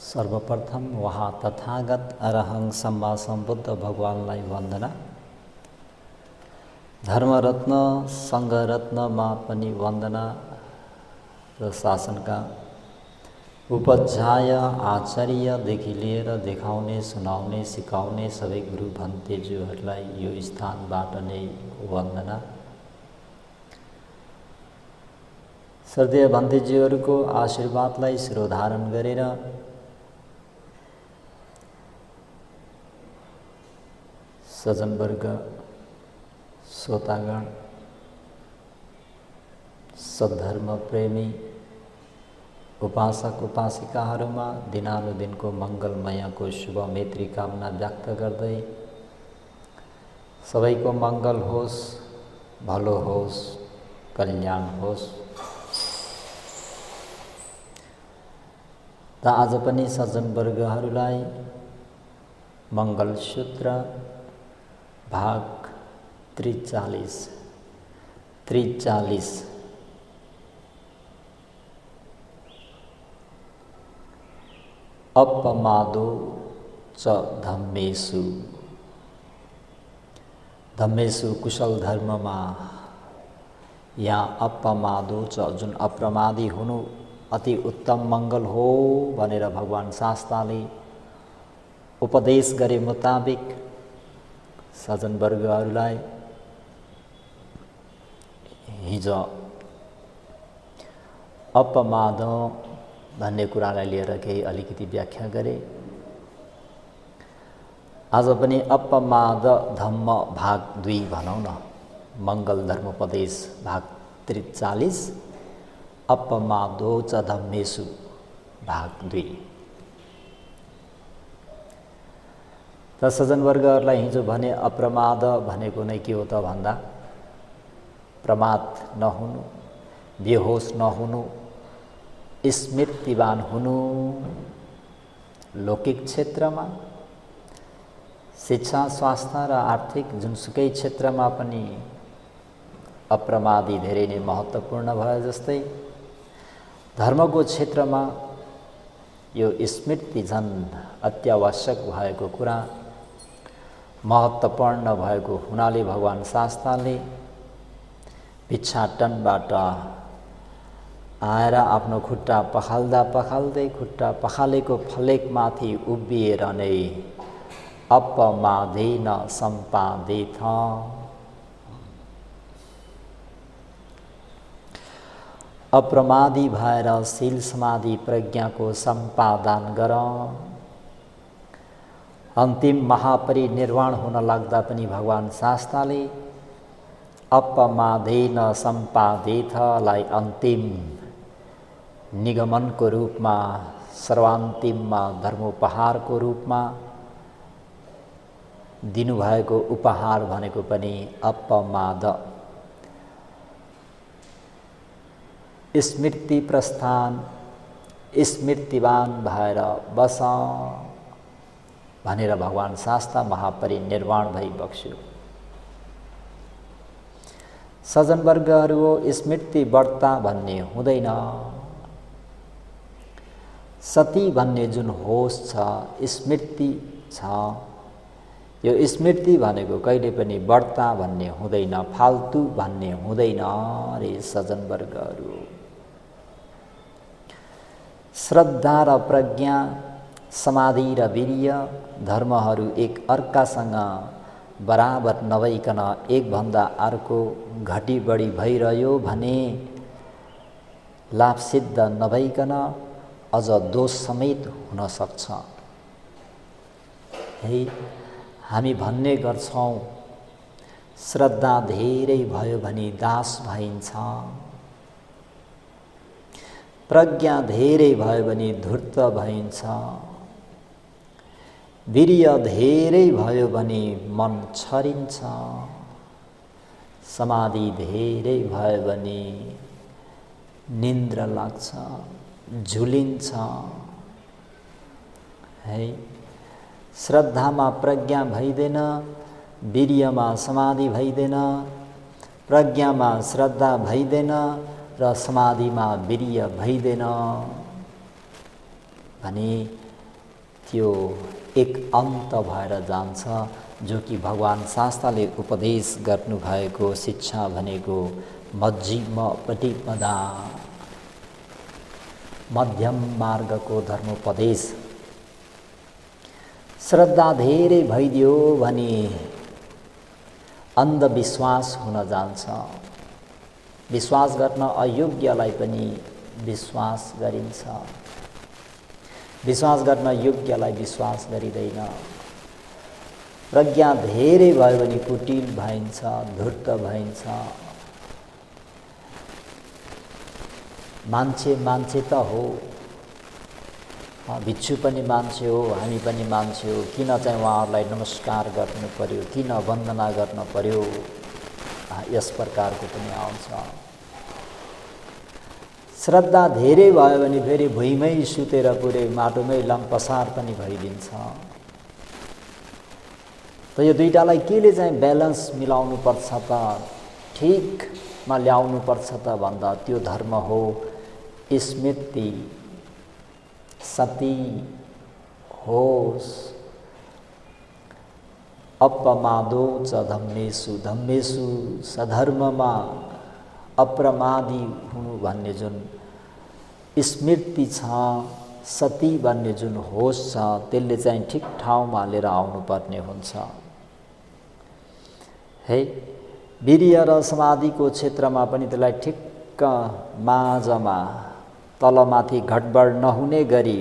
सर्वप्रथम वहाँ तथागत अरहं सम्मा सम्बुद्ध भगवानलाई वन्दना। धर्मरत्न सङ्घरत्नमा पनि वन्दना र शासनका उपाध्याय आचार्यदेखि लिएर देखाउने, सुनाउने, सिकाउने सबै गुरु भन्तेज्यूहरूलाई यो स्थानबाट नै वन्दना। श्रद्धेय भन्तेज्यूहरूको आशीर्वादलाई शिरोधारण गरेर सज्जनवर्ग, श्रोतागण, सद्धर्म प्रेमी उपासक उपासिकाहरूमा दिनानुदिनको मङ्गलमयको शुभ मैत्री कामना व्यक्त गर्दै सबैको मङ्गल होस्, भलो होस्, कल्याण होस्। र आज पनि सज्जनवर्गहरूलाई मङ्गलसूत्र भाग 43 अपमादो च धम्मेषु। धम्मेषु कुशल धर्ममा यहाँ अपमादो च, जुन अप्रमादी हुनु अति उत्तम मङ्गल हो भनेर भगवान शास्त्रले उपदेश गरे मुताबिक सज्जनवर्गहरूलाई हिजो अपमाद भन्ने कुरालाई लिएर केही अलिकति व्याख्या गरे। आज पनि अपमाद धम्म भाग 2 भनौँ न, मङ्गल धर्मोपदेश भाग 43 अपमादो च धम्मेषु भाग 2। त सज्जनवर्गहरूलाई हिजो भने अप्रमाद भनेको नै के हो त भन्दा प्रमाद नहुनु, बेहोस नहुनु, स्मृतिवान हुनु। लौकिक क्षेत्रमा शिक्षा, स्वास्थ्य र आर्थिक जुनसुकै क्षेत्रमा पनि अप्रमादी धेरै नै महत्त्वपूर्ण भए जस्तै धर्मको क्षेत्रमा यो स्मृति झन् अत्यावश्यक भएको कुरा, महत्त्वपूर्ण भएको हुनाले भगवान शास्त्रले भिक्षाटनबाट आएर आफ्नो खुट्टा पखाल्दा पखाल्दै खुट्टा पखालेको फलेकमाथि उभिएर नै अपमादेन सम्पादेथ, अप्रमादी भएर शील समाधि प्रज्ञाको सम्पादन गर। अन्तिम महापरिनिर्वाण हुन लाग्दा पनि भगवान शास्त्रले अपमादेन सम्पादेथलाई अन्तिम निगमनको रूपमा, सर्वान्तिममा धर्मोपहारको रूपमा दिनुभएको उपहार भनेको पनि अपमाद। स्मृति प्रस्थान, स्मृतिवान भएर बस भनेर भगवान शास्त्र महापरिनिर्वाण भई बक्स्यो। सज्जनवर्गहरू स्मृति बढ्ता भन्ने हुँदैन। सती भन्ने जुन होस छ, स्मृति छ, यो स्मृति भनेको कहिले पनि बढ्ता भन्ने हुँदैन, फाल्तु भन्ने हुँदैन रे सज्जनवर्गहरू। श्रद्धा र प्रज्ञा, समाधि र वीर्य धर्महरू एक अर्कासँग बराबर नभइकन एकभन्दा अर्को घटी बढी भइरह्यो भने लाभ सिद्ध नभइकन अझ दोष समेत हुन सक्छ। है, हामी भन्ने गर्छौँ श्रद्धा धेरै भयो भने दास भइन्छ, प्रज्ञा धेरै भयो भने धूर्त भइन्छ, वीर्य धेरै भयो भने मन छरिन्छ, समाधि धेरै भयो भने निन्द्रा लाग्छ, झुलिन्छ। है, श्रद्धामा प्रज्ञा भइदैन, वीर्यमा समाधि भइदैन, प्रज्ञामा श्रद्धा भइदैन र समाधिमा वीर्य भइदैन भने त्यो एक अन्त भएर जान्छ, जो कि भगवान् शास्त्रले उपदेश गर्नुभएको शिक्षा भनेको मध्यमपट्टि पदा, मध्यम मार्गको धर्मोपदेश। श्रद्धा धेरै भइदियो भने अन्धविश्वास हुन जान्छ। विश्वास गर्न अयोग्यलाई पनि विश्वास गरिन्छ, विश्वास गर्न योग्यलाई विश्वास गरिँदैन। प्रज्ञा धेरै भयो भने कुटिल भइन्छ, धूर्त भइन्छ। मान्छे मान्छे त हो, भिक्षु पनि मान्छे हो, हामी पनि मान्छे हो, किन चाहिँ उहाँहरूलाई नमस्कार गर्नु पर्यो, किन वन्दना गर्न पर्यो, यस प्रकारको पनि आउँछ। श्रद्धा धेरै भयो भने फेरि भुइँमै सुतेर पुरै माटोमै लम्पसार पनि भइदिन्छ। त यो दुईटालाई केले चाहिँ ब्यालेन्स मिलाउनु पर्छ त, ठिकमा ल्याउनु पर्छ त भन्दा त्यो धर्म हो स्मृति, सती, होश। अपमादो च धम्मेषु, धम्मेषु सधर्ममा अप्रमादी हुनु भन्ने जुन स्मृति छ, सती भन्ने जुन होश छ, त्यसले चाहिँ ठिक ठाउँमा लिएर आउनुपर्ने हुन्छ। है वीर्य र समाधिको क्षेत्रमा पनि त्यसलाई ठिक्क माझमा तलमाथि घटबड नहुने गरी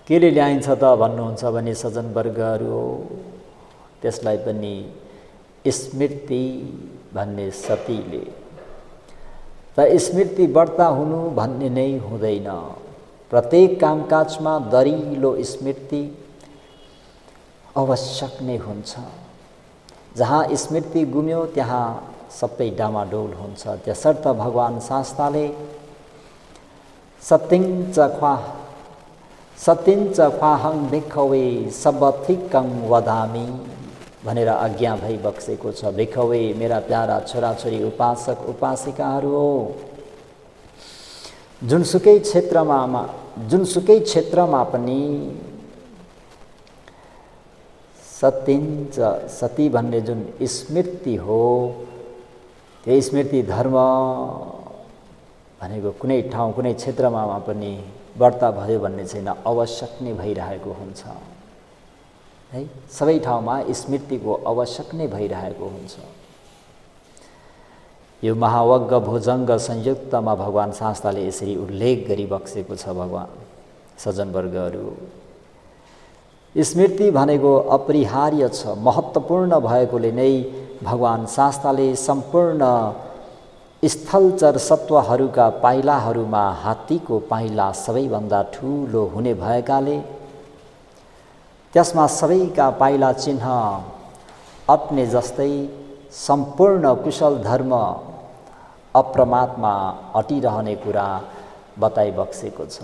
केले ल्याइन्छ त भन्नुहुन्छ भने सज्जनवर्गहरू, त्यसलाई पनि स्मृति भन्ने सतीले। त स्मृति बढ्ता हुनु भन्ने नै हुँदैन। प्रत्येक कामकाजमा दरिलो स्मृति आवश्यक नै हुन्छ। जहाँ स्मृति गुम्यो त्यहाँ सबै डामाडोल हुन्छ। त्यसर्थ भगवान् शास्त्रले सतिञ्च ख्वाहं भिक्खवे सबथिकं वदामि भनेर आज्ञा भई बक्सेको छ। भिक्खवे मेरा प्यारा छोराछोरी उपासक उपासिकाहरू हो, जुनसुकै क्षेत्रमा पनि सतिञ्च, सती भन्ने जुन स्मृति हो, त्यो स्मृति धर्म भनेको कुनै ठाउँ कुनै क्षेत्रमा पनि बढ्ता भयो भन्ने छैन, आवश्यक नै भइरहेको हुन्छ। है सबै ठाउँमा स्मृतिको आवश्यक नै भइरहेको हुन्छ। यो महावग्ग भुजङ्ग संयुक्तमा भगवान् शास्त्रले यसरी उल्लेख गरी बक्सेको छ। भगवान् सज्जनवर्गहरू, स्मृति भनेको अपरिहार्य छ, महत्त्वपूर्ण भएकोले नै भगवान् शास्त्रले सम्पूर्ण स्थलचर सत्वहरूका पाइलाहरूमा हात्तीको पाइला सबैभन्दा ठुलो हुने भएकाले त्यसमा सबैका पाइला चिन्ह अट्ने जस्तै सम्पूर्ण कुशल धर्म अप्रमादमा अटिरहने कुरा बताइबक्सेको छ।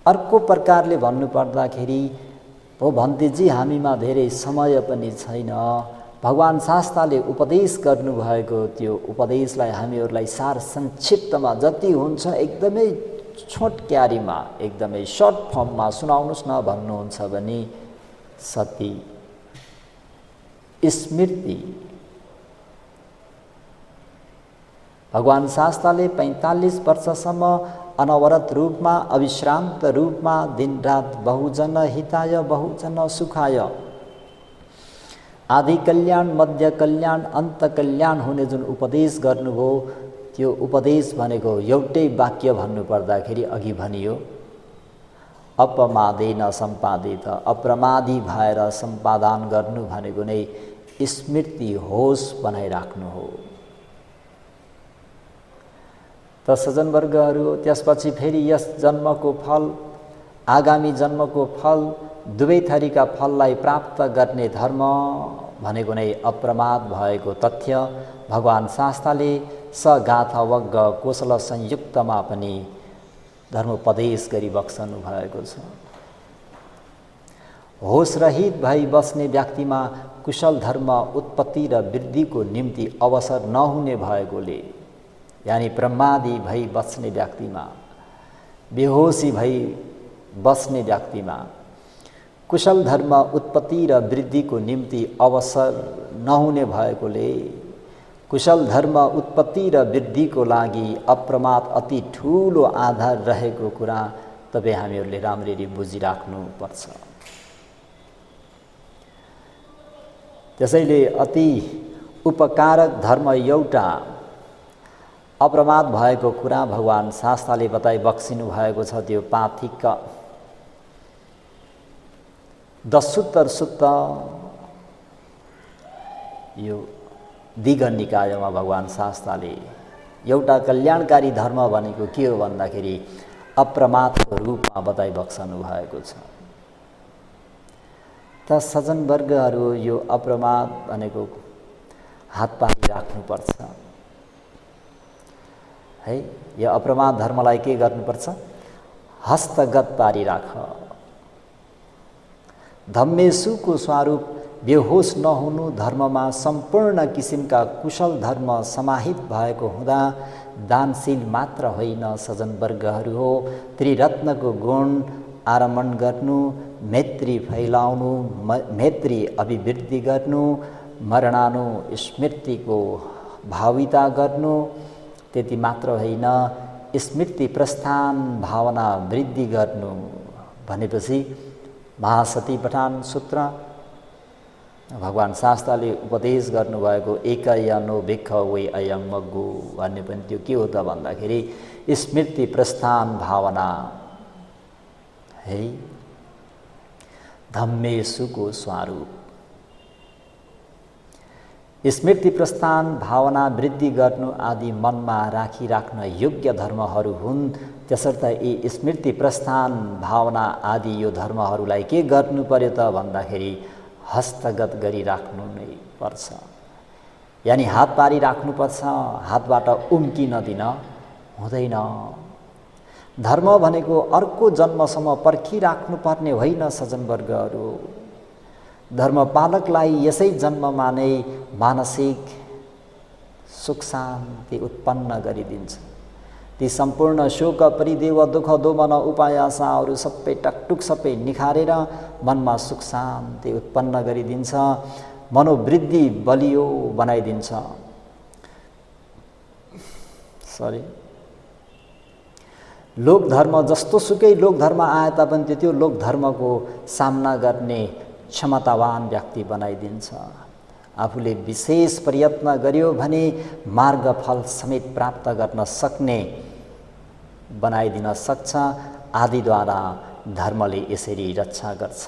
अर्को प्रकारले भन्नुपर्दाखेरि, हो भन्तेजी हामीमा धेरै समय पनि छैन, भगवान् शास्त्रले उपदेश गर्नुभएको त्यो उपदेशलाई हामीहरूलाई सार संक्षिप्तमा जति हुन्छ एकदमै छोटक्यारीमा, एकदमै सर्ट फर्ममा सुनाउनुहोस् न भन्नुहुन्छ भने सती स्मृति। भगवान् शास्त्रले 45 वर्षसम्म अनवरत रूपमा, अविश्रान्त रूपमा दिनरात बहुजन हिताय बहुजन सुखाय, आदि कल्याण, मध्य कल्याण, अन्त कल्याण हुने जुन उपदेश गर्नुभयो, त्यो उपदेश भनेको एउटै वाक्य भन्नुपर्दाखेरि अघि भनियो, अपमादेन सम्पादित, अप्रमादी भएर सम्पादन गर्नु भनेको नै स्मृति होश बनाइराख्नु हो। त सज्जनवर्गहरू, त्यसपछि फेरि यस जन्मको फल, आगामी जन्मको फल, दुवै थरीका फललाई प्राप्त गर्ने धर्म भनेको नै अप्रमाद भएको तथ्य भगवान् शास्त्रले सगाथावग्ग कोशल संयुक्तमा पनि धर्मोपदेश गरी बक्सनु भएको छ। होशरहित भई बस्ने व्यक्तिमा कुशल धर्म उत्पत्ति र वृद्धिको निम्ति अवसर नहुने भएकोले, यानि प्रमादी भई बस्ने व्यक्तिमा बेहोसी भई बस्ने व्यक्तिमा कुशल धर्म उत्पत्ति र वृद्धिको निम्ति अवसर नहुने भएकोले कुशल धर्म उत्पत्ति र वृद्धिको लागि अप्रमाद अति ठुलो आधार रहेको कुरा तपाईँ हामीहरूले राम्ररी बुझिराख्नुपर्छ। त्यसैले अति उपकारक धर्म एउटा अप्रमाद भएको कुरा भगवान शास्त्रले बताइ बक्सिनु भएको छ। त्यो पाथिक 10 सुत्त यो दिग निकायमा भगवान शास्त्रले एउटा कल्याणकारी धर्म भनेको के हो भन्दाखेरि अप्रमादको रूपमा बताइ बक्सनु भएको छ। त सज्जनवर्गहरू यो अप्रमाद भनेको हात पारी राख्नुपर्छ है। यो अप्रमाद धर्मलाई के गर्नुपर्छ? हस्तगत पारी राख। धम्मेशुको स्वरूप बेहोस नहुनु धर्ममा सम्पूर्ण किसिमका कुशल धर्म समाहित भएको हुँदा दानशील मात्र होइन सज्जनवर्गहरू हो, त्रिरत्नको गुण आरमण गर्नु, मैत्री फैलाउनु, मैत्री अभिवृद्धि गर्नु, मरणानु स्मृतिको भाविता गर्नु, त्यति मात्र होइन स्मृति प्रस्थान भावना वृद्धि गर्नु भनेपछि महासती पठान सूत्र भगवान शास्त्रले उपदेश गर्नुभएको एकयनो भिक्ख वै अयं मग्गु भन्ने पनि त्यो के हो त भन्दाखेरि स्मृति प्रस्थान भावना है। धम्मेशुको स्वरूप स्मृति प्रस्थान भावना वृद्धि गर्नु आदि मनमा राख्न योग्य धर्महरू हुन्। त्यसर्थ यी स्मृति प्रस्थान भावना आदि यो धर्महरूलाई के गर्नु पर्यो त भन्दाखेरि हस्तगत गरिराख्नु नै पर्छ। यानि हात पारी राख्नुपर्छ, हातबाट उम्किन दिन हुँदैन। धर्म भनेको अर्को जन्मसम्म पर्खिराख्नुपर्ने होइन सज्जनवर्गहरू। धर्मपालकलाई यसै जन्ममा नै मानसिक सुख शान्ति उत्पन्न गरिदिन्छ। ती सम्पूर्ण शोक परिदेव दुःख दोमन उपाय आशाहरू सबै टकटुक सबै निखारेर मनमा सुख शान्ति उत्पन्न गरिदिन्छ, मनोवृद्धि बलियो बनाइदिन्छ। लोक धर्म जस्तो सुकै लोक धर्म आए तापनि त्यो लोक धर्मको सामना गर्ने क्षमतावान व्यक्ति बनाइदिन्छ। आफूले विशेष प्रयत्न गर्यो भने मार्गफल समेत प्राप्त गर्न सक्ने बनाइदिन सक्छ। आदिद्वारा धर्मले यसरी रक्षा गर्छ।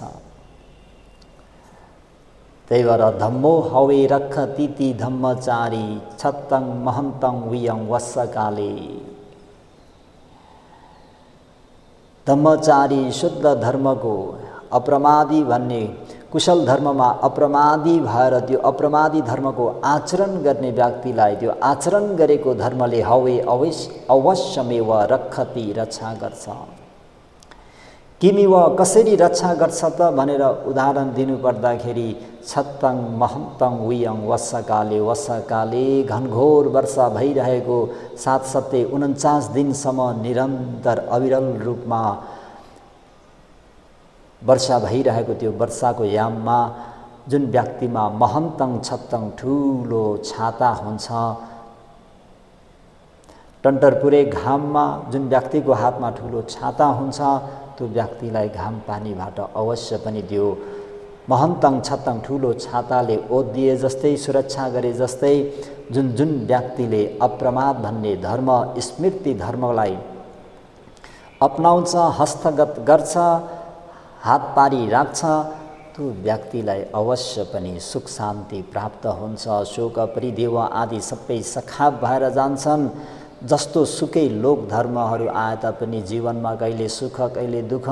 त्यही भएर धम्मो हवे रक्ष तिति धम्मचारी छत्तं महन्तं वियं वत्सकाले। धम्मचारी शुद्ध धर्मको अप्रमादी भन्ने कुशल धर्ममा अप्रमादी भएर त्यो अप्रमादी धर्मको आचरण गर्ने व्यक्तिलाई त्यो आचरण गरेको धर्मले हवे अवश्यमेव रक्षति रक्षा गर्छ। किमि व कसरी रक्षा गर्छ त भनेर उदाहरण दिनुपर्दाखेरि छत्तं महन्तं वियं वत्सकाले। वत्सकाले घनघोर वर्षा भइरहेको 749 दिनसम्म निरन्तर अविरल रूपमा वर्षा भइरहेको त्यो वर्षाको याममा जुन व्यक्तिमा महन्तं छत्तं ठुलो छाता हुन्छ, टन्टरपुरे घाममा जुन व्यक्तिको हातमा ठुलो छाता हुन्छ त्यो व्यक्तिलाई घाम पानीबाट अवश्य पनि त्यो महन्तं छत्तं ठुलो छाताले ओदिए जस्तै सुरक्षा गरे जस्तै जुन जुन व्यक्तिले अप्रमाद भन्ने धर्म स्मृति धर्मलाई अपनाउँछ, हस्तगत गर्छ, हात पारी राख्छ, त्यो व्यक्तिलाई अवश्य पनि सुख शान्ति प्राप्त हुन्छ। शोक परिदेव आदि सबै सखाप भएर जान्छन्। जस्तो सुकै लोक धर्महरू आए तापनि जीवनमा कहिले सुख कहिले दुःख,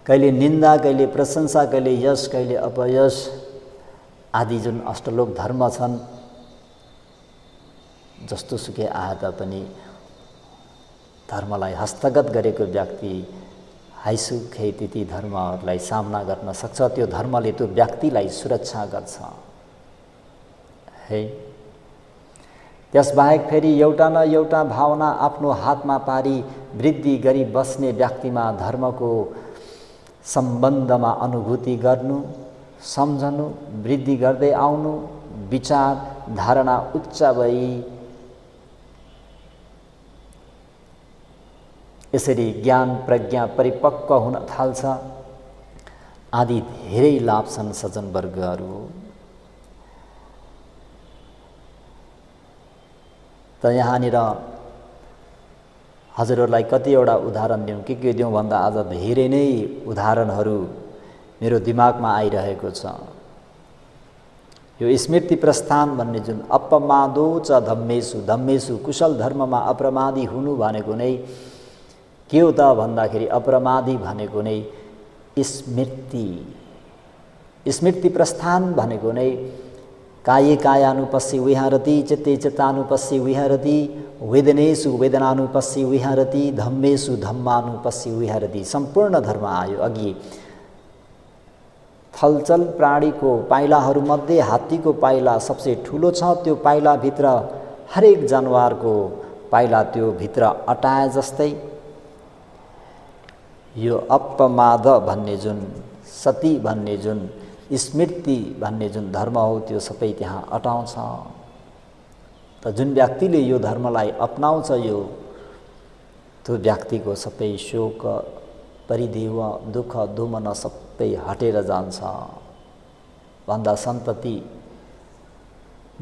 कहिले निन्दा कहिले प्रशंसा, कहिले यश कहिले अपयश आदि जुन अष्टलोक धर्म छन्, जस्तो सुकै आए तापनि धर्मलाई हस्तगत गरेको व्यक्ति हाइसुकै ती धर्महरूलाई सामना गर्न सक्छ। त्यो धर्मले त्यो व्यक्तिलाई सुरक्षा गर्छ है। त्यसबाहेक फेरि एउटा न एउटा भावना आफ्नो हातमा पारी वृद्धि गरी बस्ने व्यक्तिमा धर्मको सम्बन्धमा अनुभूति गर्नु, सम्झनु, वृद्धि गर्दै आउनु, विचार धारणा उच्च भई यसरी ज्ञान प्रज्ञा परिपक्व हुन थाल्छ आदि धेरै लाभ छन् सज्जनवर्गहरू। त यहाँनिर हजुरहरूलाई कतिवटा उदाहरण दिउँ के दिउँ भन्दा आज धेरै नै उदाहरणहरू मेरो दिमागमा आइरहेको छ। यो स्मृति प्रस्थान भन्ने जुन अपमादो च धम्मेषु, धम्मेषु कुशल धर्ममा अप्रमादी हुनु भनेको नै के हो त भन्दाखेरि अप्रमादी भनेको नै स्मृति, स्मृति प्रस्थान भनेको नै काये कायानुपस्सी विहरति, चित्ते चित्तानुपस्सी विहरति, वेदनेषु वेदनानुपस्सी विहरति, धम्मेषु धम्मानुपस्सी विहरति। सम्पूर्ण धर्म आयो। अघि थलचल प्राणीको पाइलाहरूमध्ये हात्तीको पाइला सबसे ठुलो छ। त्यो पाइलाभित्र हरेक जनावरको पाइला त्यो भित्र अटाए जस्तै यो अपमाद भन्ने जुन सती भन्ने जुन स्मृति भन्ने जुन धर्म हो त्यो सबै त्यहाँ अटाउँछ। त जुन व्यक्तिले यो धर्मलाई अपनाउँछ यो त्यो व्यक्तिको सबै शोक परिदेव दुःख दोमन सबै हटेर जान्छ भन्दा सन्तति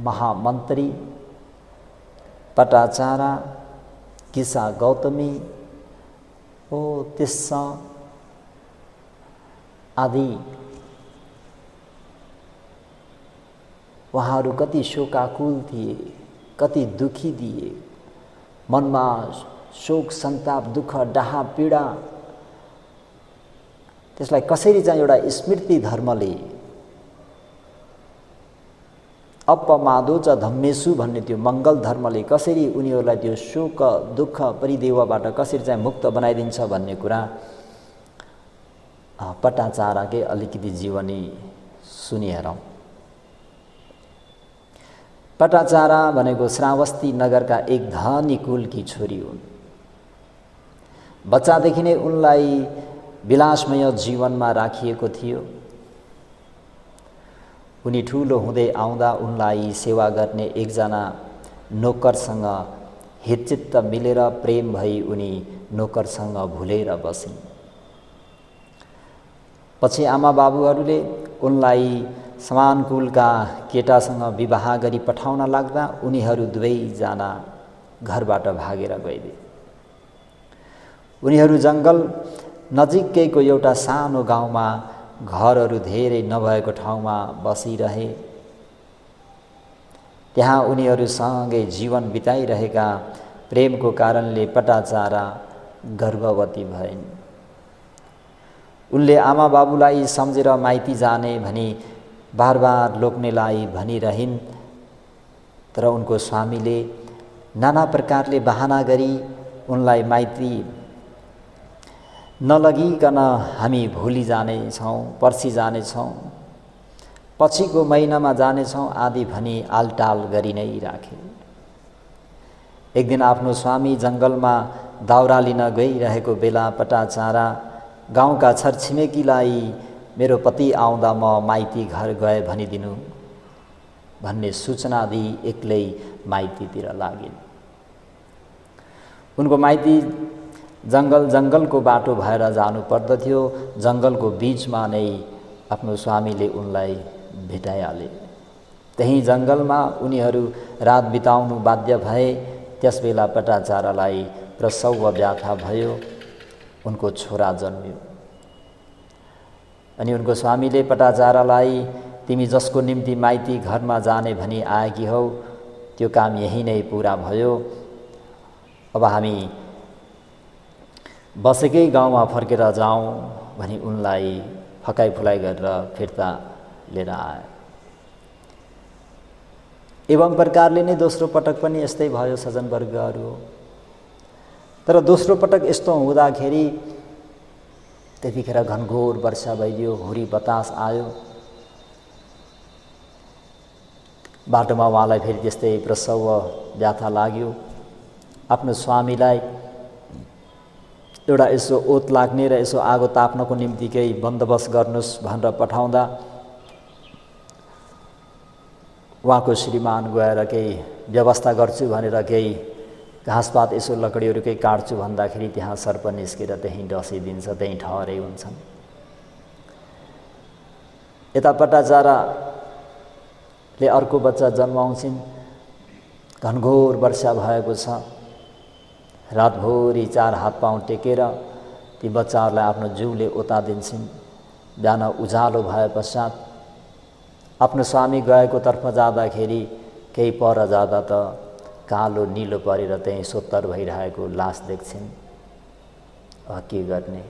महामन्त्री पटाचारा किसा गौतमी ओ तिस्सा आदि उहाँहरू कति शोकाकुल थिए, कति दुखी थिए, मनमा शोक सन्ताप दुःख डाहा पीडा त्यसलाई कसरी चाहिँ एउटा स्मृति धर्मले अपमादो च धम्मेषु भन्ने त्यो मङ्गल धर्मले कसरी उनीहरूलाई त्यो शोक दुःख परिदेवबाट कसरी चाहिँ मुक्त बनाइदिन्छ भन्ने कुरा पटाचाराकै अलिकति जीवनी सुनिहेरौँ। पटाचारा भनेको श्रावस्ती नगरका एक धनी कुलकी छोरी हुन्। बच्चादेखि नै उनलाई विलासमय जीवनमा राखिएको थियो। उनी ठुलो हुँदै आउँदा उनलाई सेवा गर्ने एकजना नोकरसँग हितचित्त मिलेर प्रेम भई उनी नोकरसँग भुलेर बसिन्। पछि आमा बाबुहरूले उनलाई समान कुलका केटासँग विवाह गरी पठाउन लाग्दा उनीहरू दुवैजना घरबाट भागेर गइदिए। उनीहरू जङ्गल नजिकैको एउटा सानो गाउँमा घरहरू धेरै नभएको ठाउँमा बसिरहे। त्यहाँ उनीहरूसँगै जीवन बिताइरहेका प्रेमको कारणले पटाचारा गर्भवती भइन्। उनले आमा बाबुलाई सम्झेर माइती जाने भनी बार बार लोक्नेलाई भनिरहिन्, तर उनको स्वामीले नाना प्रकारले बहाना गरी उनलाई माइती नलगिकन हामी भोलि जानेछौँ, पर्सि जानेछौँ, पछिको महिनामा जानेछौँ आदि भनी आलटाल गरी नै राखे। एक दिन आफ्नो स्वामी जङ्गलमा दाउरा लिन गइरहेको बेला पटाचारा गाउँका छरछिमेकीलाई मेरो पति आउँदा म माइती घर गए भनिदिनु भन्ने सूचना दिई एक्लै माइतीतिर लागिन्। उनको माइती जङ्गलको बाटो भएर जानु पर्दथ्यो। जङ्गलको बीचमा नै आफ्नो स्वामीले उनलाई भेटाइहाले। त्यही जङ्गलमा उनीहरू रात बिताउनु बाध्य भए। त्यसबेला पटाचारालाई प्रसव व्याथा भयो, उनको छोरा जन्मियो। अनि उनको स्वामीले पटाचारालाई तिमी जसको निम्ति माइती घरमा जाने भनी आएकी हौ त्यो काम यही नै पुरा भयो, अब हामी बसेकै गाउँमा फर्केर जाउँ भनी उनलाई फकाइ फुलाइ गरेर फिर्ता लिएर आए। एवं प्रकारले नै दोस्रो पटक पनि यस्तै भयो सज्जनवर्गहरू। तर दोस्रो पटक यस्तो हुँदाखेरि त्यतिखेर घनघोर वर्षा भइदियो, हुरी बतास आयो। बाटोमा उहाँलाई फेरि त्यस्तै प्रसव व्याथा लाग्यो। आफ्नो स्वामीलाई एउटा यसो ओत लाग्ने र यसो आगो ताप्नको निम्ति केही बन्दोबस्त गर्नुहोस् भनेर पठाउँदा उहाँको श्रीमान गएर केही व्यवस्था गर्छु भनेर केही घाँसपात यसो लकडीहरू केही काट्छु भन्दाखेरि त्यहाँ सर्प निस्केर त्यहीँ डसिदिन्छ, त्यहीँ ठहरै हुन्छन्। यता पटाचाराले अर्को बच्चा जन्माउँछिन्। घनघोर वर्षा भएको छ। रातभरि 4 हात पाउँ टेकेर ती बच्चाहरूलाई आफ्नो जिउले ओतादिन्छन्। बिहान उज्यालो भए पश्चात आफ्नो स्वामी गएको तर्फ जाँदाखेरि केही पर जाँदा त कालो निलो परेर त्यहीँ सोत्तर भइरहेको लास देख्छिन्। के गर्ने?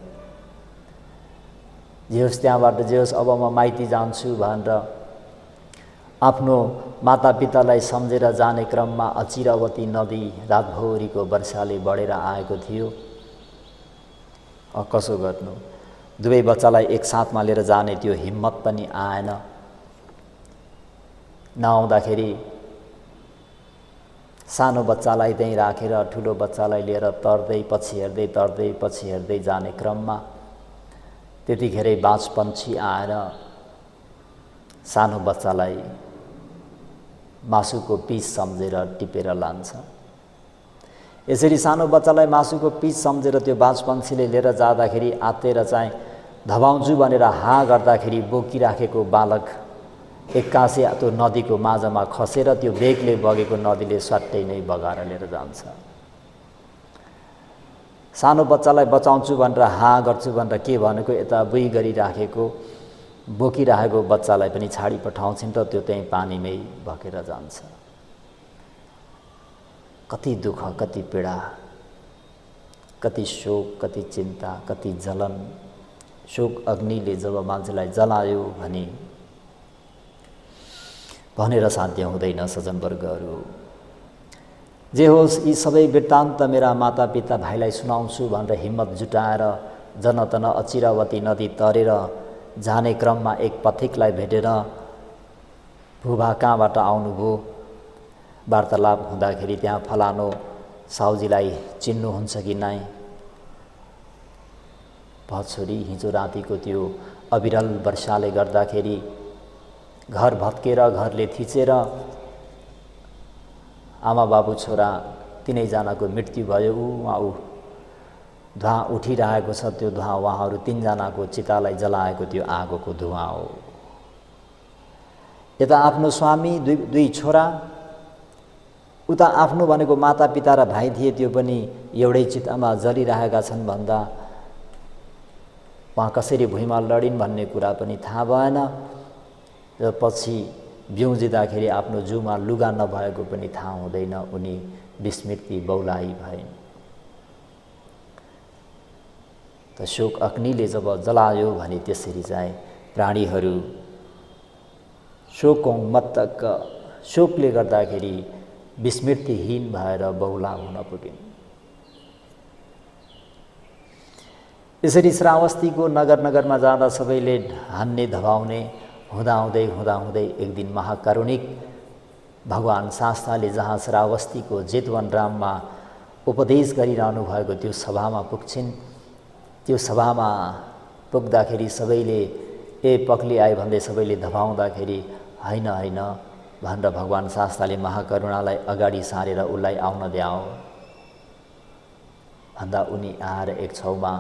जे होस् त्यहाँबाट जे होस् अब म माइती जान्छु भनेर आफ्नो मातापितालाई सम्झेर जाने क्रममा अचिरावती नदी रातभरिको वर्षाले बढेर आएको थियो। कसो गर्नु? दुवै बच्चालाई एकसाथमा लिएर जाने त्यो हिम्मत पनि आएन। नआउँदाखेरि सानो बच्चालाई त्यहीँ राखेर ठुलो बच्चालाई लिएर तर्दै पछि हेर्दै जाने क्रममा त्यतिखेरै बाजपन्छी आएर सानो बच्चालाई मासुको पिस सम्झेर टिपेर लान्छ। यसरी सानो बच्चालाई मासुको पिस सम्झेर त्यो बाजपन्छीले लिएर जाँदाखेरि आत्तेर चाहिँ धबाउँछु भनेर हाँ गर्दाखेरि बोकिराखेको बालक एक्कासी त्यो नदीको माझमा खसेर त्यो वेगले बगेको नदीले स्वाट्टै नै बगाएर लिएर जान्छ। सानो बच्चालाई बचाउँछु भनेर हाँ गर्छु भनेर के भनेको यता बुई गरिराखेको बोकिरहेको बच्चालाई पनि छाडी पठाउँछिन् र त्यो त्यहीँ पानीमै भकेर जान्छ। कति दुःख, कति पीडा, कति शोक, कति चिन्ता, कति जलन। शोक अग्निले जब मान्छेलाई जलायो भनेर साध्य हुँदैन सज्जनवर्गहरू। जे होस् यी सबै वृत्तान्त मेरा मातापिता भाइलाई सुनाउँछु भनेर हिम्मत जुटाएर जनतन अचिरावती नदी तरेर जाने क्रममा एक पथिकलाई भेटेर भूभा कहाँबाट आउनुभयो वार्तालाप हुँदाखेरि त्यहाँ फलानो साउजीलाई चिन्नुहुन्छ कि नै? छोरी हिजो रातिको त्यो अविरल वर्षाले गर्दाखेरि घर भत्केर घरले थिचेर आमा बाबु छोरा तीनैजनाको मृत्यु भयो। धुवाँ उठिरहेको छ। त्यो धुवाँ उहाँहरू 3 जनाको चितालाई जलाएको त्यो आगोको धुवाँ हो। यता आफ्नो स्वामी, दुई छोरा, उता आफ्नो भनेको मातापिता र भाइ थिए, त्यो पनि एउटै चितामा जलिरहेका छन् भन्दा उहाँ कसरी भुइँमा लडिन् भन्ने कुरा पनि थाहा भएन। र पछि बिउजिँदाखेरि आफ्नो जिउमा लुगा नभएको पनि थाहा हुँदैन। उनी विस्मृति बौलाही भइन्। त शोक अग्निले जब जलायो भने त्यसरी चाहिँ प्राणीहरू शोकोन्मत्तक शोकले गर्दाखेरि विस्मृतिहीन भएर बौला हुन पुगिन्। यसरी श्रावस्तीको नगरमा जाँदा सबैले हान्ने धबाउने हुँदाहुँदै एक दिन महाकारुणिक भगवान शास्ताले जहाँ श्रावस्तीको जेतवन राममा उपदेश गरिरहनु भएको त्यो सभामा पुग्छिन्। त्यो सभामा पुग्दाखेरि सबैले पक्ली आए भन्दै सबैले धबाउँदाखेरि हैन भनेर भगवान शास्ताले महाकरुणालाई अगाडि सारेर उसलाई आउन द्याओ भन्दा उनी आएर एक छेउमा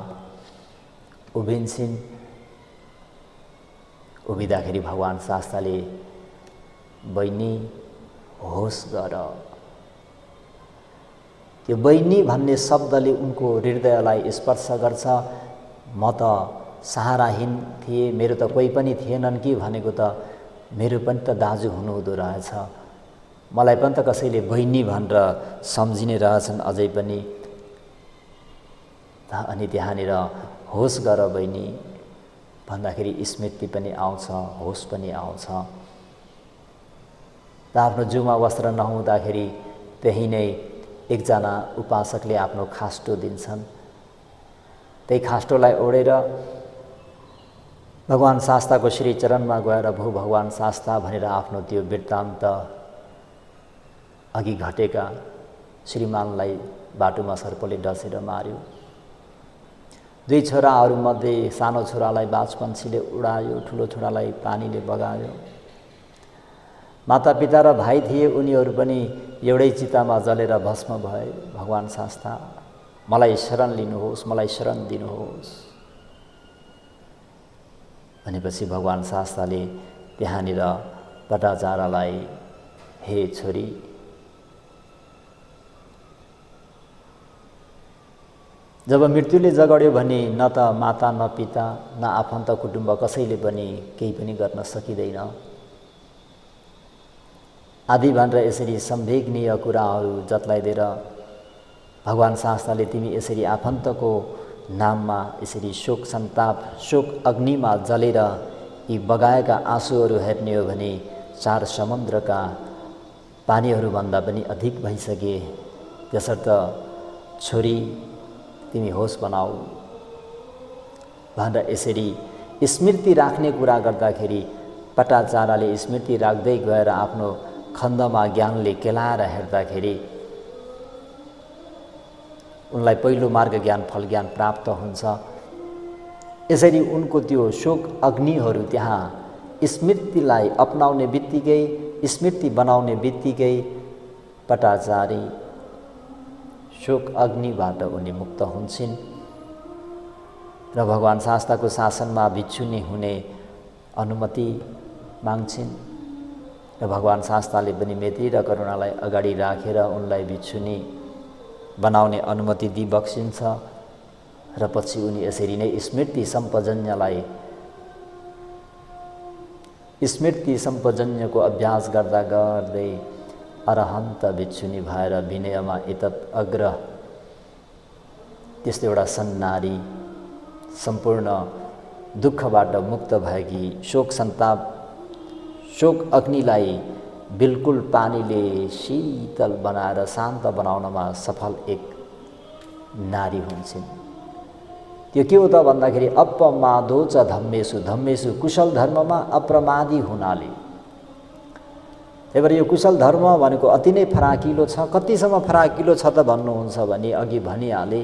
उभिन्छिन्। उभिँदाखेरि भगवान शास्ताले बहिनी होस गर। त्यो बहिनी भन्ने शब्दले उनको हृदयलाई स्पर्श गर्छ। म त सहाराहीन थिएँ, मेरो त कोही पनि थिएनन् कि भनेको त मेरो पनि त दाजु हुनुहुँदो रहेछ। मलाई पनि त कसैले बहिनी भनेर सम्झिने रहेछन् अझै पनि। अनि त्यहाँनिर होस गर बहिनी भन्दाखेरि स्मृति पनि आउँछ, होस पनि आउँछ। र आफ्नो जिउमा वस्त्र नहुँदाखेरि त्यही नै एकजना उपासकले आफ्नो खास्टो दिन्छन्। त्यही खास्टोलाई ओढेर भगवान शास्ताको श्री चरणमा गएर भगवान शास्ता भनेर आफ्नो त्यो वृत्तान्त अघि घटेका श्रीमानलाई बाटोमा सर्पले डसेर मार्यो। 2 छोराहरूमध्ये सानो छोरालाई बाजपन्छीले उडायो, ठुलो छोरालाई पानीले बगायो। मातापिता र भाइ थिए, उनीहरू पनि एउटै चितामा जलेर भस्म भए। भगवान शास्ता मलाई शरण लिनुहोस्, मलाई शरण दिनुहोस् भनेपछि भगवान शास्ताले त्यहाँनिर पटाचारालाई, हे छोरी, जब मृत्युले जगड्यो भने न त माता न पिता न आफन्त कुटुम्ब कसैले पनि केही पनि गर्न सकिँदैन आदि भनेर यसरी सम्वेगनीय कुराहरू जतलाइदिएर भगवान शास्ताले तिमी यसरी आफन्तको नाममा यसरी शोक सन्ताप शोक अग्निमा जलेर यी बगाएका आँसुहरू हेर्ने हो भने 4 समुद्रका पानीहरूभन्दा पनि अधिक भइसके। त्यसर्थ छोरी तिमी होस बनाऊ भनेर यसरी स्मृति राख्ने कुरा गर्दाखेरि पटाचाराले स्मृति राख्दै गएर आफ्नो खण्डमा ज्ञानले केलाएर हेर्दाखेरि उनलाई पहिलो मार्ग ज्ञान फल ज्ञान प्राप्त हुन्छ। यसरी उनको त्यो शोक अग्निहरू त्यहाँ स्मृतिलाई अपनाउने बित्तिकै स्मृति बनाउने बित्तिकै पटाचारी शोक अग्निबाट उनी मुक्त हुन्छन् र भगवान शास्ताको शासनमा भिक्षुनी हुने अनुमति माग्छिन् र भगवान शास्ताले पनि मेत्री र करुणालाई अगाडि राखेर उनलाई भिक्षुनी बनाउने अनुमति दिई बक्सिन्छ र पछि उनी यसरी नै स्मृति सम्पजन्यको अभ्यास गर्दा गर्दै अरहन्त भिक्षुनी भएर विनयमा इतत अग्र त्यस्तो एउटा सन्नारी सम्पूर्ण दुःखबाट मुक्त भएकी शोक सन्ताप शोक अग्निलाई बिल्कुल पानीले शीतल बनाएर शान्त बनाउनमा सफल एक नारी हुन्छन्। त्यो के हो त भन्दाखेरि अपमादो च धम्मेषु धम्मेषु कुशल धर्ममा अप्रमादी हुनाले। त्यही भएर यो कुशल धर्म भनेको अति नै फराकिलो छ। कतिसम्म फराकिलो छ त भन्नुहुन्छ भने अघि भनिहाले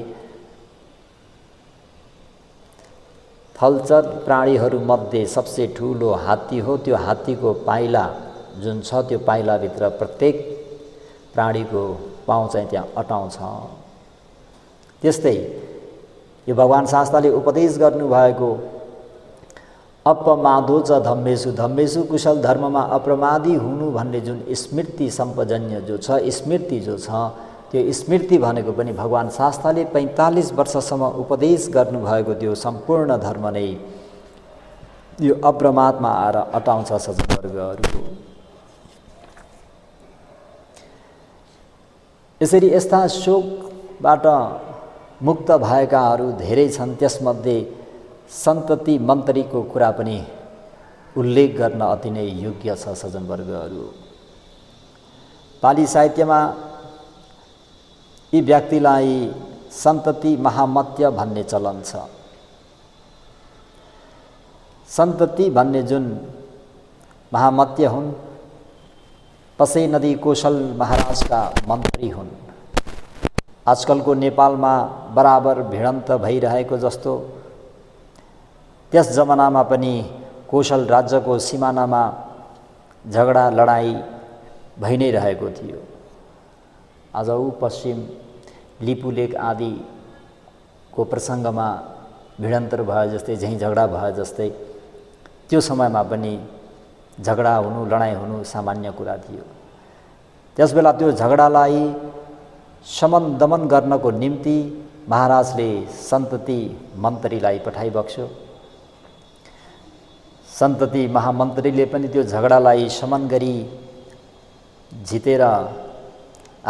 थलचर प्राणीहरूमध्ये सबसे ठुलो हात्ती हो। त्यो हात्तीको पाइला जुन छ त्यो पाइलाभित्र प्रत्येक प्राणीको पाउ चाहिँ त्यहाँ अटाउँछ। त्यस्तै यो भगवान शास्ताले उपदेश गर्नुभएको अपमादो च धम्मेषु धम्मेषु कुशल धर्ममा अप्रमादी हुनु भन्ने जुन स्मृति सम्पजन्य जो छ स्मृति जो छ त्यो स्मृति भनेको पनि भगवान शास्ताले 45 वर्षसम्म उपदेश गर्नुभएको त्यो सम्पूर्ण धर्म नै यो अप्रमादमा आएर अटाउँछ सज्जनवर्गहरू। यसरी यस्ता शोकबाट मुक्त भएकाहरू धेरै छन्। त्यसमध्ये सन्तति मन्त्रीको कुरा पनि उल्लेख गर्न अति नै योग्य छ सज्जनवर्गहरू। पाली साहित्यमा यी व्यक्तिलाई सन्तति महामत्य भन्ने चलन छ। सन्तति भन्ने जुन महामत्य हुन् पसै नदी कौशल महाराजका मन्त्री हुन्। आजकलको नेपालमा बराबर भिडन्त भइरहेको जस्तो त्यस जमानामा पनि कौशल राज्यको सिमानामा झगडा लडाई भइ नै रहेको थियो। आज पश्चिम लिपुलेक आदिको प्रसङ्गमा भिडन्तर भए जस्तै झैँ झगडा भए जस्तै त्यो समयमा पनि झगडा हुनु लडाई हुनु सामान्य कुरा थियो। त्यसबेला त्यो झगडालाई शमन दमन गर्नको निम्ति महाराजले सन्तति मन्त्रीलाई पठाइबक्स्यो। सन्तति महामन्त्रीले पनि त्यो झगडालाई शमन गरी जितेर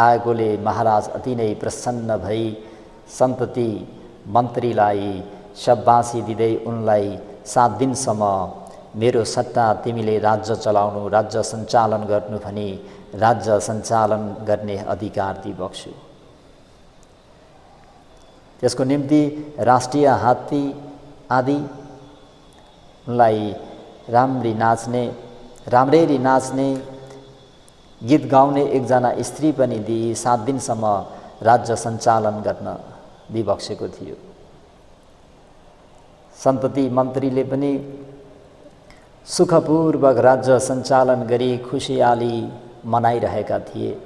आएकोले महाराज अति नै प्रसन्न भई सन्तति मन्त्रीलाई शाबासी दिँदै उनलाई 7 दिनसम्म मेरो सट्टा तिमीले राज्य चलाउनु राज्य सञ्चालन गर्नु भनी राज्य सञ्चालन गर्ने अधिकार दिइबक्स्यो। त्यसको निम्ति राष्ट्रिय हात्ती आदि उनलाई राम्ररी नाच्ने गीत गाउने एकजना स्त्री पनि दिई 7 दिनसम्म राज्य सञ्चालन गर्न दिइबक्सेको थियो। सन्तति मन्त्रीले पनि सुखपूर्वक राज्य सञ्चालन गरी खुसियाली मनाइरहेका थिए।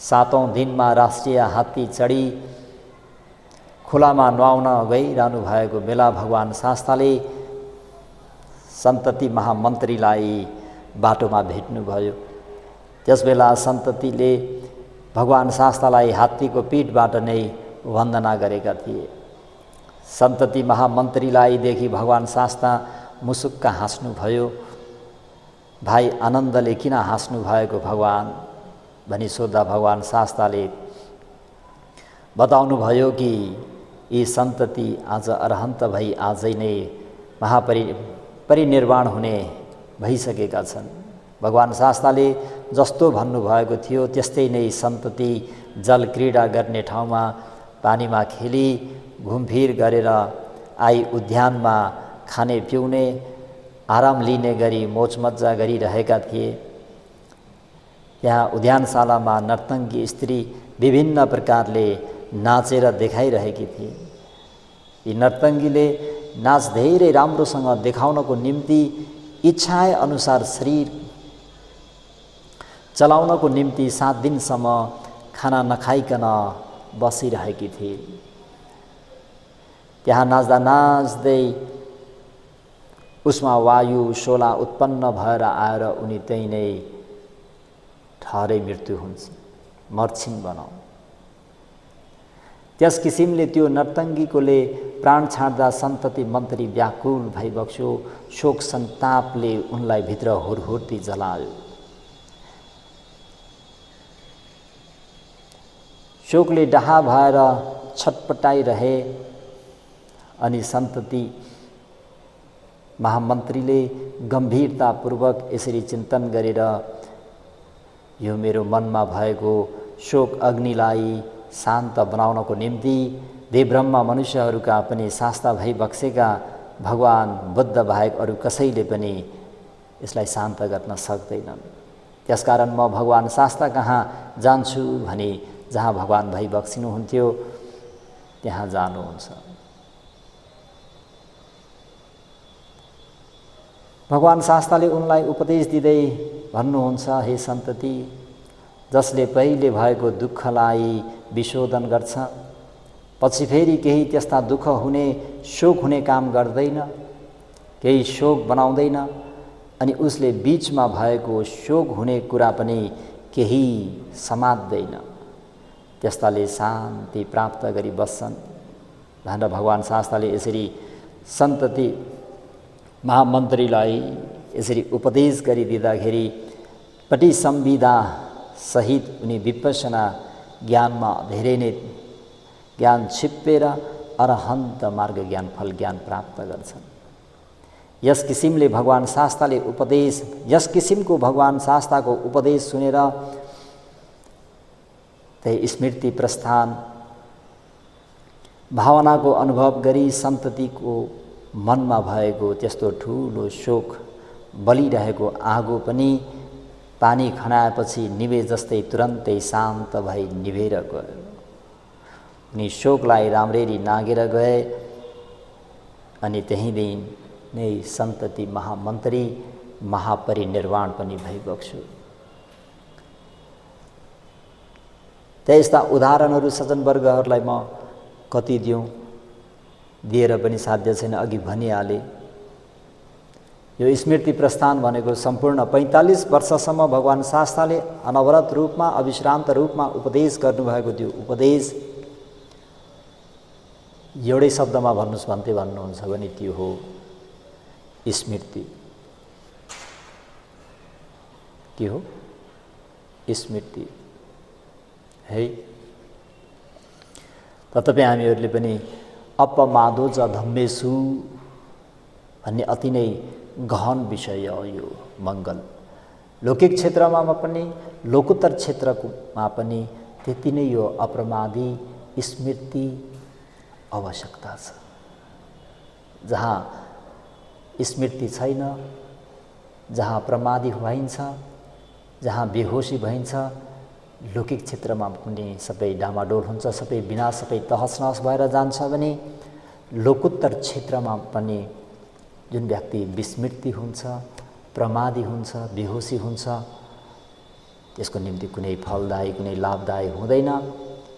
7औं दिनमा राष्ट्रिय हात्ती चढी खुलामा नुहाउन गइरहनु भएको बेला भगवान शास्ताले सन्तति महामन्त्रीलाई बाटोमा भेट्नुभयो। त्यसबेला सन्ततिले भगवान शास्तालाई हात्तीको पिठबाट नै वन्दना गरेका थिए। सन्तति महामन्त्रीलाई देखि भगवान शास्ता मुसुक्क हाँस्नुभयो। भाइ आनन्दले किन हाँस्नु भएको भगवान भनी सोद्धा भगवान शास्ताले बताउनुभयो कि यी सन्तति आज अरहन्त भई आजै नै परिनिर्वाण हुने भइसकेका छन्। भगवान शास्ताले जस्तो भन्नुभएको थियो त्यस्तै नै सन्तति जल क्रीडा गर्ने ठाउँमा पानीमा खेली घुमफिर गरेर आई उद्यानमा खाने पिउने आराम लिने गरी मोजमज्जा गरिरहेका थिए। त्यहाँ उद्यानशालामा नर्तङ्गी स्त्री विभिन्न प्रकारले नाचेर देखाइरहेकी थिए। यी नर्तङ्गीले नाच धेरै राम्रोसँग देखाउनको निम्ति इच्छाए अनुसार शरीर चलाउनको निम्ति 7 दिनसम्म खाना नखाइकन बसिरहेकी थिए। त्यहाँ नाच्दा नाच्दै उसमा वायु शोला उत्पन्न भएर आएर उनी त्यही नै ठहरै मृत्यु हुन्छ, मर्छिन् बनाऊ। त्यस किसिमले त्यो नर्तङ्गीकोले प्राण छाड्दा सन्तति मन्त्री व्याकुल भइबक्स्यो। शोक सन्तापले उनलाई भित्र हुरहुर्ती जलायो। शोकले डाहा भएर छटपटाइरहे। अनि सन्तति महामन्त्रीले गम्भीरतापूर्वक यसरी चिन्तन गरेर यो मेरो मनमा भएको शोक अग्निलाई शान्त बनाउनको निम्ति देवब्रह्म मनुष्यहरूका पनि शास्ता भई बक्सेका भगवान बुद्ध बाहेक अरू कसैले पनि यसलाई शान्त गर्न सक्दैनन्। त्यसकारण म भगवान शास्ता कहाँ जान्छु भने जहाँ भगवान भई बक्सिनुहुन्थ्यो त्यहाँ जानुहुन्छ। भगवान शास्ताले उनलाई उपदेश दिँदै भन्नुहुन्छ, हे सन्तति, जसले पहिले भएको दुःखलाई विशोधन गर्छ पछि फेरि केही त्यस्ता दुःख हुने शोक हुने काम गर्दैन, केही शोक बनाउँदैन, अनि उसले बीचमा भएको शोक हुने कुरा पनि केही समात्दैन, त्यस्ताले शान्ति प्राप्त गरी बस्छन् भनेर भगवान शास्ताले यसरी सन्तति महामन्त्रीलाई यसरी उपदेश गरिदिँदाखेरि पटि संविदा सहित उनी विपश्यना ज्ञानमा धेरै नै ज्ञान छिप्पेर अरहन्त मार्ग ज्ञान फल ज्ञान प्राप्त गर्छन्। यस किसिमको भगवान शास्ताको उपदेश सुनेर त्यही स्मृति प्रस्थान भावनाको अनुभव गरी सन्ततिको मनमा भएको त्यस्तो ठुलो शोक बलिरहेको आगो पनि पानी खनाएपछि निभे जस्तै तुरन्तै शान्त भई निभेर गयो। उनी शोकलाई राम्ररी नागेर गए अनि त्यही दिन नै सन्तति महामन्त्री महापरिनिर्वाण पनि भइबक्स्यो। त्यस्ता उदाहरणहरू सज्जनवर्गहरूलाई म कति दिएर पनि साध्य छैन, अघि भनिहाले। यो स्मृति प्रस्थान भनेको सम्पूर्ण 45 वर्षसम्म भगवान शास्ताले अनवरत रूपमा अविश्रान्त रूपमा उपदेश गर्नुभएको त्यो उपदेश एउटै शब्दमा भन्नुहोस् भन्दै भन्नुहुन्छ भने त्यो हो स्मृति। के हो? स्मृति है। तथापि हामीहरूले पनि अपमादो च धम्मेषु भन्ने अति नै गहन विषय हो यो मङ्गल। लौकिक क्षेत्रमा पनि लोकोत्तर क्षेत्रमा पनि त्यति नै यो अप्रमादी स्मृति आवश्यकता छ। जहाँ स्मृति छैन, जहाँ प्रमादी भइन्छ जहाँ बेहोसी भइन्छ, लौकिक क्षेत्रमा पनि सबै डामाडोल हुन्छ, सबै विनाश, सबै तहसनहस भएर जान्छ भने लोकोत्तर क्षेत्रमा पनि जुन व्यक्ति विस्मृति हुन्छ, प्रमादी हुन्छ, बेहोसी हुन्छ, त्यसको निम्ति कुनै फलदायी, कुनै लाभदायी हुँदैन।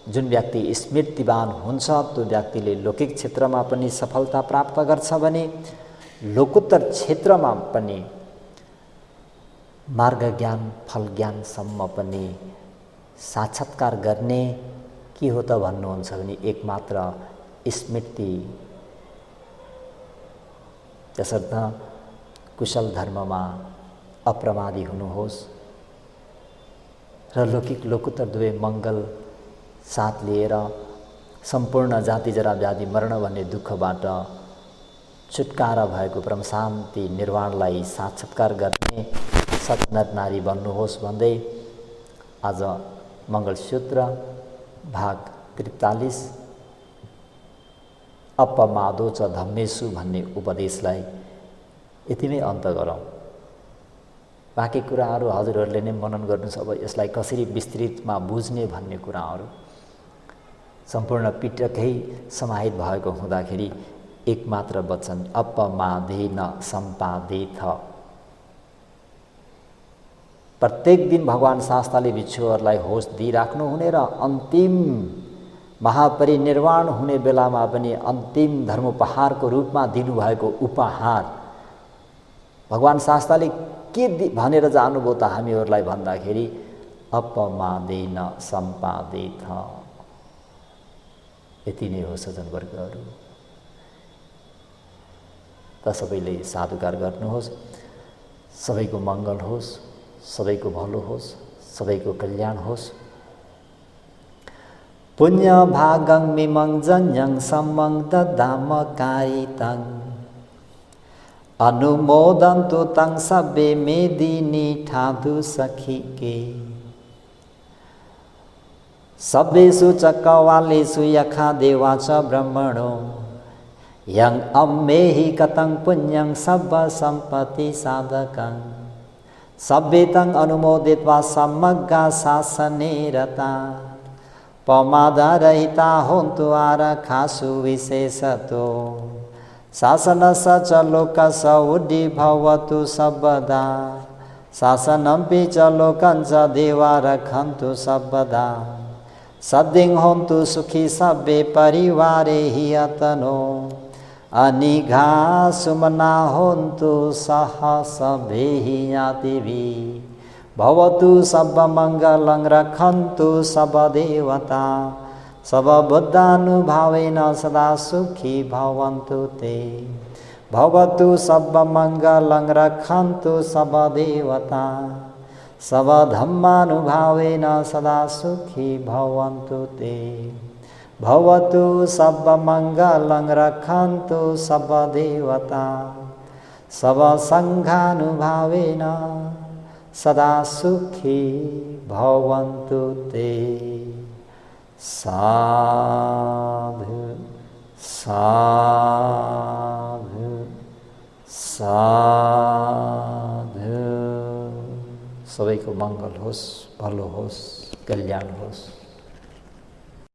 जुन व्यक्ति स्मृतिवान हुन्छ त्यो व्यक्तिले लौकिक क्षेत्रमा पनि सफलता प्राप्त गर्छ भने लोकोत्तर क्षेत्रमा पनि मार्ग ज्ञान, फल ज्ञानसम्म पनि साक्षात्कार गर्ने के हो त भन्नुहुन्छ भने एकमात्र स्मृति। त्यसर्थ कुशल धर्ममा अप्रमादी हुनुहोस् र लौकिक लोकोत्तर दुवै मङ्गल साथ लिएर सम्पूर्ण जाति जरा व्याधि मरण भन्ने दुःखबाट छुटकारा भएको परम शान्ति निर्वाणलाई साक्षात्कार गर्ने सत्नर नारी बन्नुहोस् भन्दै आज मङ्गलसूत्र भाग 43 अपमादो च धम्मेषु भन्ने उपदेशलाई यति नै अन्त गरौँ। बाँकी कुराहरू हजुरहरूले नै मनन गर्नुहोस्। अब यसलाई कसरी विस्तृतमा बुझ्ने भन्ने कुराहरू सम्पूर्ण पिटकै समाहित भएको हुँदाखेरि एकमात्र वचन अपमादेन सम्पादेथ। प्रत्येक दिन भगवान शास्ताले भिक्षुहरूलाई होस दिइराख्नु हुने र अन्तिम महापरिनिर्वाण हुने बेलामा पनि अन्तिम धर्मोपहारको रूपमा दिनुभएको उपहार भगवान शास्ताले के भनेर जानुभयो त हामीहरूलाई भन्दाखेरि अपमादेन सम्पादेथ। यति नै हो सज्जनवर्गहरू। त सबैले साधुकार गर्नुहोस्। सबैको मङ्गल होस्, सबैको भलो होस्, सबैको कल्याण होस्। पुण्य भागं मिमं जन्यं सम्मं ददाम कारितं अनुमोदन्तु तं सब्बे मेदिनी ठादु सखिके सब्बेषु च कवालेषु यखा देवा च ब्रह्मणो यं अम्मेहि कतं पुण्यं सब्ब सम्पत्ति साधकं सब्बेतं अनुमोदित्वा समग्गा शासने रता पमादरहिता होन्तु आरखासु विशेषतो शासनस्य च लोकस्य उड्डी भवतु सर्वदा शासनमपि च लोकं च देवा रक्षन्तु सर्वदा सद्दिं होन्तु सुखी सब्बे परिवारे हि अतनो अनिघा सुमना होन्तु सह सभे हि यातिभिः भवतु सर्वमङ्गलं रक्षन्तु सर्वदेवता सर्वबुद्धानुभावेन सदा सुखी भवन्तु ते भवतु सर्वमङ्गलं रक्षन्तु सर्वदेवता सर्वधर्मानुभावेन सदा सुखी भवन्तु ते भवतु सर्वमङ्गलं रक्षन्तु सर्वदेवता सर्वसङ्घानुभावेन सदा सुखी भवन्तु ते। साधु साधु साधु। सबैको मङ्गल होस्, भलो होस्, कल्याण होस्।